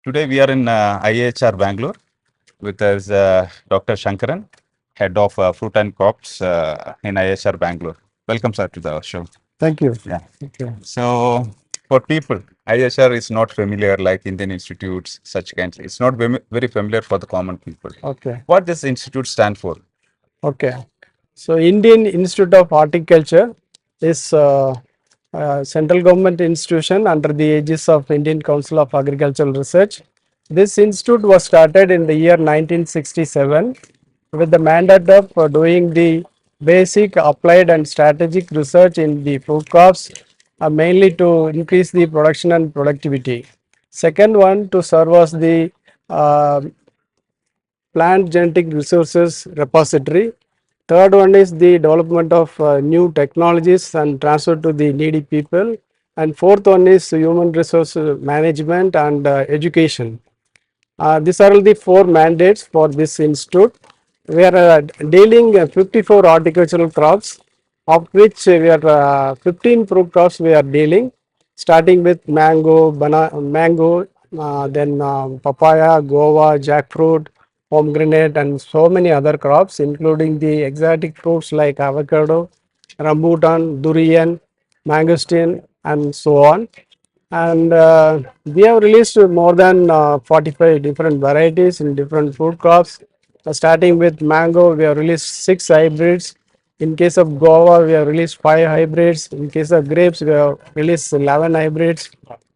Today we are in IIHR Bangalore with us Dr. Shankaran, Head of Fruit and Crops in IIHR Bangalore. Welcome, sir, to the show. Thank you. Yeah. Okay. So, for people, IIHR is not familiar like Indian institutes, such kinds. It's not very familiar for the common people. Okay. What does institute stand for? Okay. So Indian Institute of Horticulture is a central government institution under the aegis of Indian Council of Agricultural Research. This institute was started in the year 1967 with the mandate of doing the basic, applied and strategic research in the fruit crops, mainly to increase the production and productivity. Second one, to serve as the uh, plant genetic resources repository. Third one is the development of new technologies and transfer to the needy people. And fourth one is human resource management and education. These are the four mandates for this institute. We are dealing 54 horticultural crops, of which we are 15 fruit crops we are dealing, starting with mango, then papaya, guava, jackfruit, pomegranate, and so many other crops, including the exotic fruits like avocado, rambutan, durian, mangosteen, and so on. And we have released more than 45 different varieties in different fruit crops. Starting with mango, we have released 6 hybrids. In case of guava, we have released 5 hybrids. In case of grapes, we have released 11 hybrids.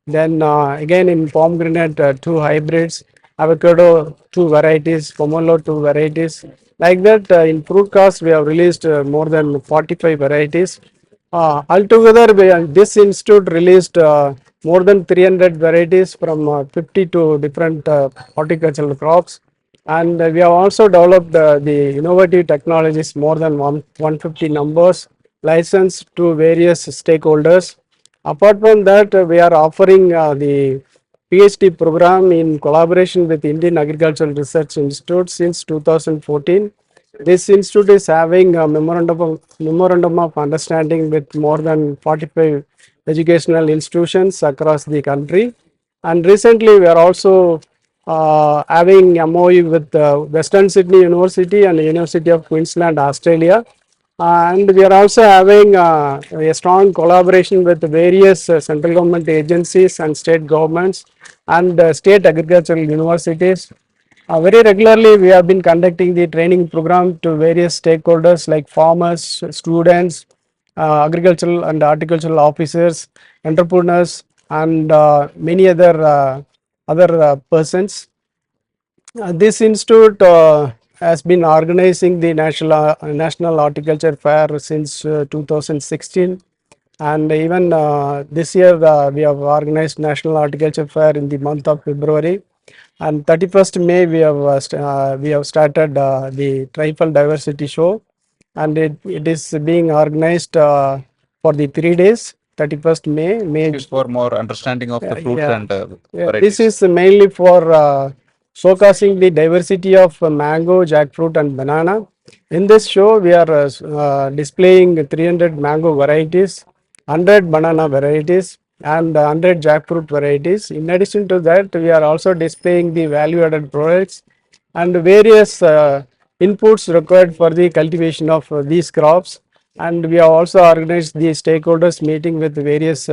Then again in pomegranate, 2 hybrids. Avocado, 2 varieties. Pomelo, 2 varieties. Like that, in fruit crops, we have released more than 45 varieties. Altogether, this institute released more than 300 varieties from 52 different horticultural crops. And we have also developed the innovative technologies, more than 150 numbers, licensed to various stakeholders. Apart from that, we are offering the PhD program in collaboration with Indian Agricultural Research Institute since 2014. This institute is having a memorandum of understanding with more than 45 educational institutions across the country. And recently, we are also having MOU with Western Sydney University and the University of Queensland, Australia. And we are also having a strong collaboration with various central government agencies and state governments and state agricultural universities. Very regularly, we have been conducting the training program to various stakeholders like farmers, students, agricultural and horticultural officers, entrepreneurs, and many other persons. This institute has been organizing the National Horticulture Fair since 2016, and even this year we have organized National Horticulture Fair in the month of February. And 31st May we have started the Trifle Diversity Show, and it is being organized for the 3 days. 31st May. Just for more understanding of the fruits Yeah. and Yeah, varieties. this is mainly for showcasing the diversity of mango, jackfruit, and banana. In this show, we are displaying 300 mango varieties, 100 banana varieties, and 100 jackfruit varieties. In addition to that, we are also displaying the value-added products and various inputs required for the cultivation of these crops. And we have also organized the stakeholders meeting with various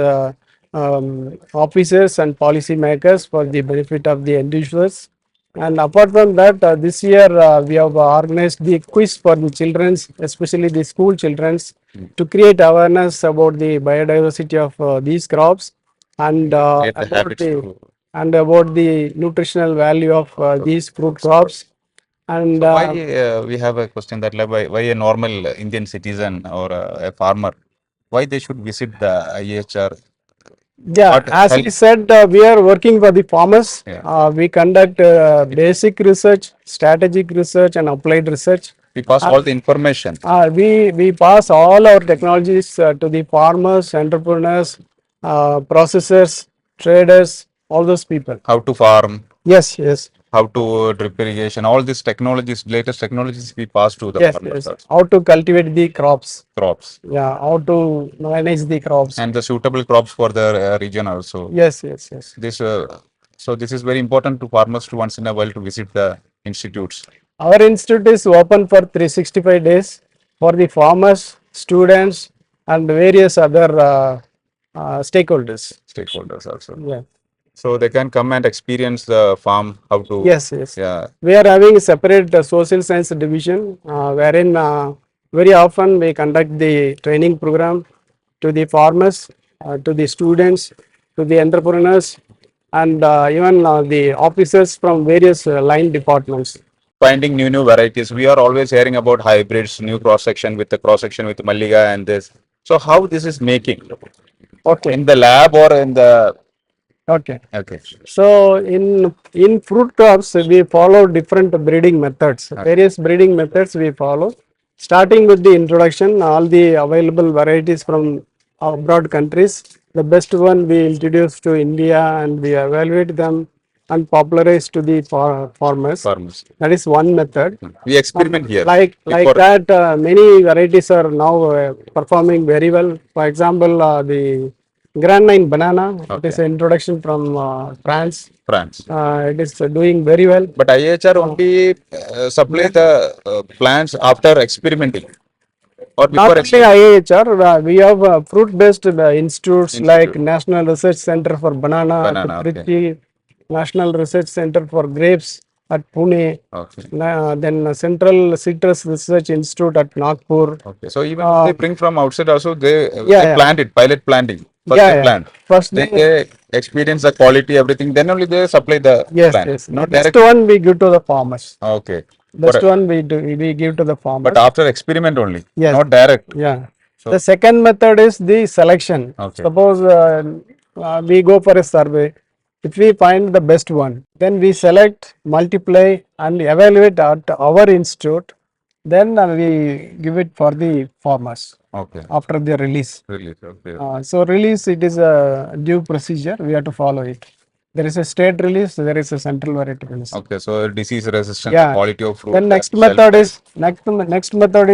officers and policy makers for the benefit of the end users. And apart from that, this year we have organized the quiz for the children, especially the school children, to create awareness about the biodiversity of these crops and Create the habits about the nutritional value of these fruit crops. And So why we have a question that like, why a normal Indian citizen or a farmer, why they should visit the IHR? yeah, What as help? we said, we are working for the farmers. Yeah. We conduct basic research, strategic research, and applied research. We pass all the information. We pass all our technologies to the farmers, entrepreneurs, processors, traders, all those people. How to farm, Yes, how to drip irrigation, all these technologies, latest technologies we pass to the farmers yes. How to cultivate the crops. crops Yeah, how to manage the crops. and the suitable crops for the region also. Yes. This So this is very important to farmers to once in a while to visit the institutes. Our institute is open for 365 days for the farmers, students, and various other stakeholders. Stakeholders also. Yeah. So they can come and experience the farm, how to. Yes, yes. Yeah. We are having a separate social science division wherein very often we conduct the training program to the farmers, to the students, to the entrepreneurs, and even the officers from various line departments. Finding new varieties. We are always hearing about hybrids, new cross section with the cross section with Malliga and this. So how this is making Okay. in the lab or in the. Okay. Okay. So in fruit crops we follow different breeding methods. Various breeding methods we follow. Starting with the introduction, all the available varieties from abroad countries. The best one we introduce to India and we evaluate them and popularize to the farmers. Farmers. That is one method. We experiment here. Like Before. that, many varieties are now performing very well. For example, the Grand 9 banana, it is an introduction from France. France. It is doing very well. But IHR only supply the plants after experimenting or before Not only IIHR, we have fruit-based institutes like National Research Center for Banana at Banana, okay. Trichy, National Research Center for Grapes at Pune, Okay. then Central Citrus Research Institute at Nagpur. Okay. So even if they bring from outside also, they yeah. plant it, pilot planting. First Yeah, they yeah. plant. First Then they experience the quality, everything. Then only they supply the Yes, plant. yes. Not Best direct. one we give to the farmers. Okay. Best one we give to the farmers. But after experiment only. Yes. Not direct. Yeah. The second method is the selection. Okay. Suppose we go for a survey. If we find the best one, then we select, multiply, and evaluate at our institute. Then we give it for the farmers Okay. after the release. Release. Okay. So release, it is a due procedure. We have to follow it. There is a state release. There is a central variety release. Okay. So disease resistance, Yeah. quality of fruit. Then next method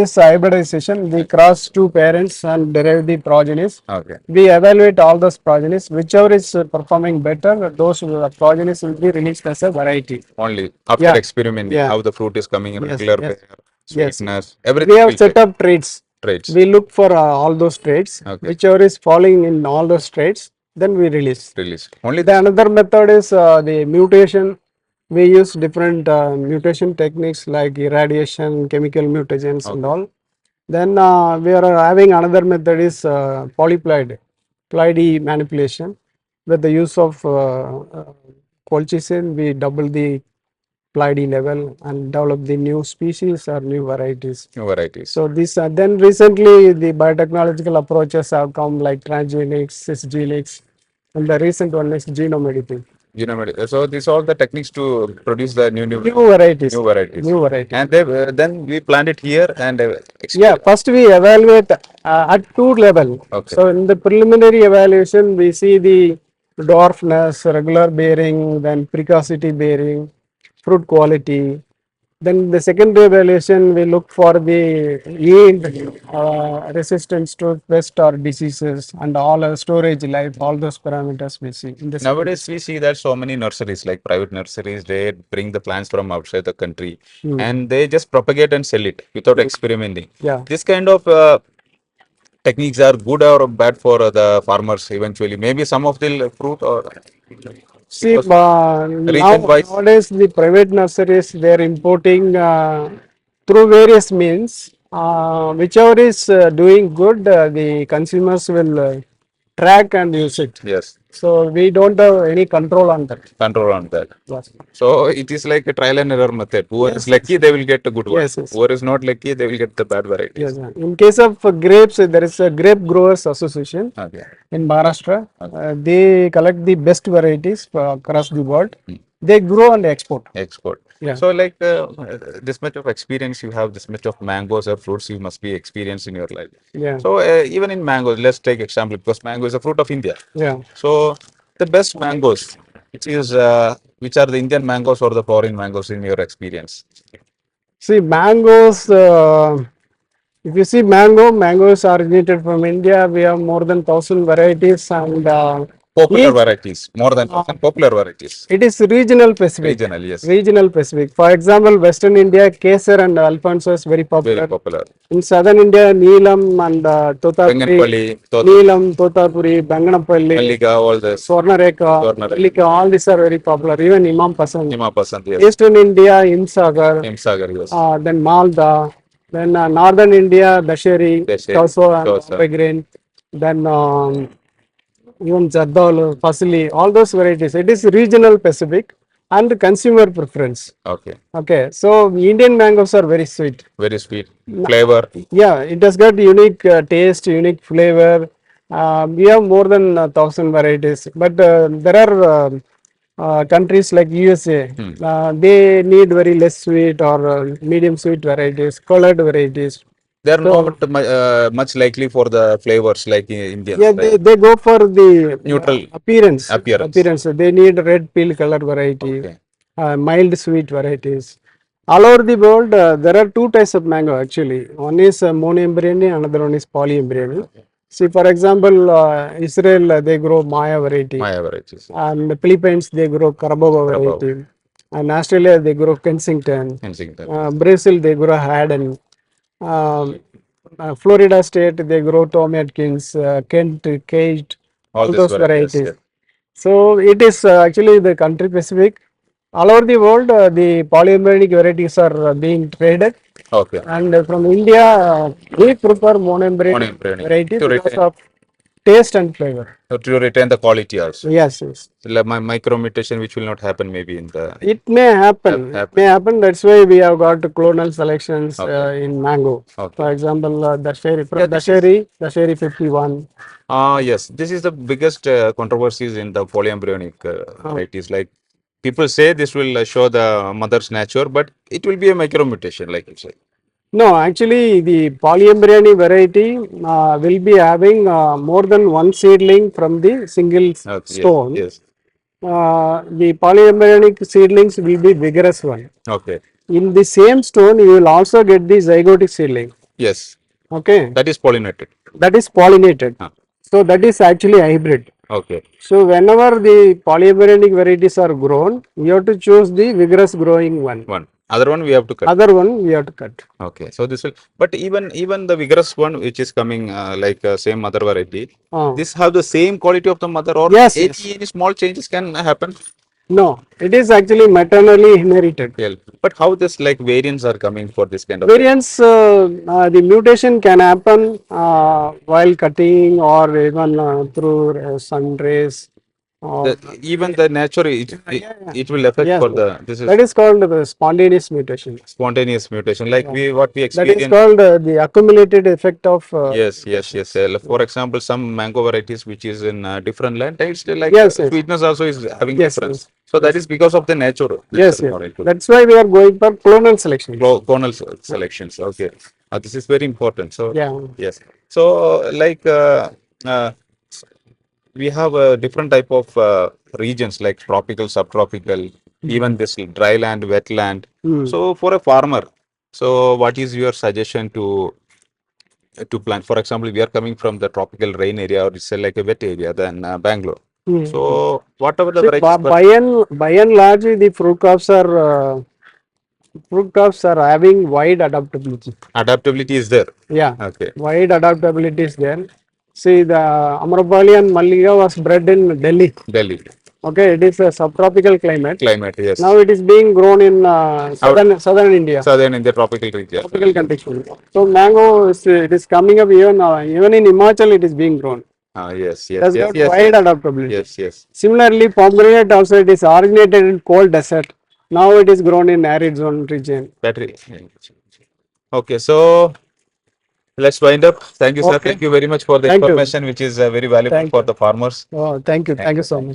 is hybridization. We cross two parents and derive the progenies. Okay. We evaluate all those progenies. Whichever is performing better, those progenies will be released as a variety. Only after Yeah. experimenting, Yeah. how the fruit is coming in Yes, regular yes. pair, Yes. sweetness, everything. We have will set check. up traits. Traits. We look for all those traits. Okay. Whichever is falling in all those traits, then we release. Release. Only The another method is the mutation. We use different mutation techniques like irradiation, chemical mutagens, and all. Then we are having another method is polyploid, ploidy manipulation. With the use of colchicine, we double the ploidy level and develop the new species or new varieties. new varieties. So this then recently the biotechnological approaches have come like transgenics, cisgenics, and the recent one is genome editing. So these are all the techniques to produce the new varieties. new varieties. New varieties. And they, then we plant it here and Yeah, first we evaluate at two level. Okay. So in the preliminary evaluation, we see the dwarfness, regular bearing, then precocity bearing, fruit quality. Then the secondary evaluation, we look for the yield, resistance to pest or diseases, and all storage life, all those parameters we see. In this nowadays we see that so many nurseries, like private nurseries, they bring the plants from outside the country and they just propagate and sell it without experimenting. Yeah. This kind of techniques are good or bad for the farmers eventually. Maybe some of the fruit or. See, nowadays the private nurseries, they are importing through various means. Whichever is doing good, the consumers will track and use it. Yes. So we don't have any control on that. Control on that. Yes. So it is like a trial and error method. Whoever is lucky, they will get a good one. Yes, yes. Whoever is not lucky, they will get the bad varieties. Yes. In case of grapes, there is a Grape Growers Association Okay. in Maharashtra. They collect the best varieties across the world. They grow and export. Export. Yeah. So like this much of experience you have, this much of mangoes or fruits you must be experienced in your life. Yeah. So even in mangoes, let's take example because mango is a fruit of India. Yeah. So the best mangoes, which are the Indian mangoes or the foreign mangoes in your experience? See, mangoes, if you see mangoes originated from India. We have more than 1,000 varieties and Popular Each varieties, more than 1,000 popular varieties. it is regional specific. Regional, yes. Regional specific. For example, Western India, Kesar and Alfonso is very Very popular. popular. In Southern India, Neelam and Totapuri, Benganpalli, Neelam, Totapuri, Banganapalli, Mallika, all this. Swarnareka, Swarnareka. Mallika, all these are very popular. Even Imam Pasand. Nima Pasand, yes. Eastern India, Imsagar, Himsagar, yes. then Malda, then Northern India, Dasheri, Dasheri, Choso and Choso. Bombay grain, then even Jardal, Fasili, all those varieties. It is regional specific and consumer preference. Okay. Okay, so Indian mangoes are very sweet. Very sweet. Flavor. Yeah, it has got unique taste, unique flavor. We have more than 1,000 varieties, but there are countries like USA. They need very less sweet or medium sweet varieties, colored varieties. They are So- not much likely for the flavors like Indians. Yeah, right? they go for the Neutral appearance. appearance. They need red peel color variety, Okay. mild sweet varieties. All over the world, there are two types of mango actually. One is monoembryony, another one is polyembryony. See, for example, Israel they grow Maya variety, Maya varieties. and the Philippines they grow Carabobo variety, and Australia they grow Kensington. Kensington. Brazil they grow Haddon. Florida State they grow Tom Atkins, Kent, Caged, all these those varieties, varieties. yeah. So it is actually the country specific. All over the world, the polyembryonic varieties are being traded, Okay. and from India, we prefer monoembryonic Monoembryonic. variety To because retain- of taste and flavor. To retain the quality also. Yes, yes. Like my micromutation, which will not happen maybe in the. It may happen. It Happen. may happen. That's why we have got clonal selections Okay. in mango. Okay. For example, Dasheri, Yeah, this is- Dasheri 51. Yes, this is the biggest controversies in the polyembryonic varieties. Like people say this will show the mother's nature, but it will be a micromutation, like you say. No, actually, the polyembryonic variety will be having more than one seedling from the single Okay, stone. Yes. The polyembryonic seedlings will be vigorous one. Okay. In the same stone, you will also get the zygotic seedling. Yes. Okay, That is pollinated. that is pollinated. Huh. So that is actually hybrid. Okay. So whenever the polyembryonic varieties are grown, you have to choose the vigorous growing one. One. Other one we have to cut. Other one we have to cut. Okay. So this will, but even the vigorous one which is coming like same mother variety, this have the same quality of the mother or Yes, any small changes can happen. No, it is actually maternally inherited. Yeah. But how this like variants are coming for this kind of Variants, the mutation can happen while cutting or even through sun rays. Or, even the nature it will affect yes, for the this is that is called the spontaneous mutation. spontaneous mutation like what we That is experience. called the accumulated effect of. Yes. For example, some mango varieties which is in different land, it's like Yes, yes. sweetness also is having Yes, difference. yes. So that is because of the nature. Yes, yes. According to That's why we are going for clonal selection. Clonal selections. Okay, this is very important. So Yeah. yes. So like uh, we have a different type of regions like tropical, subtropical, even this dry land, wetland. So for a farmer, so what is your suggestion to plant? For example, we are coming from the tropical rain area or it's like a wet area than Bangalore. So whatever the See, varieties, by and large, the fruit crops are having wide adaptability. adaptability is there. Yeah, Okay. wide adaptability is there. See, the Amrapali and Malliga was bred in Delhi. Delhi Okay, it is a subtropical climate. yes. Now it is being grown in southern India, Southern India tropical region. tropical conditions. So mango it is coming up even in Himachal it is being grown. Yes. It has got wide adaptability. Yes. Similarly, pomegranate also it is originated in cold desert. Now it is grown in arid zone region. Battery. Okay, so let's wind up. Thank you, sir. Okay. Thank you very much for the Thank you. information, which is very valuable Thank for you. the farmers. Oh, thank you so much.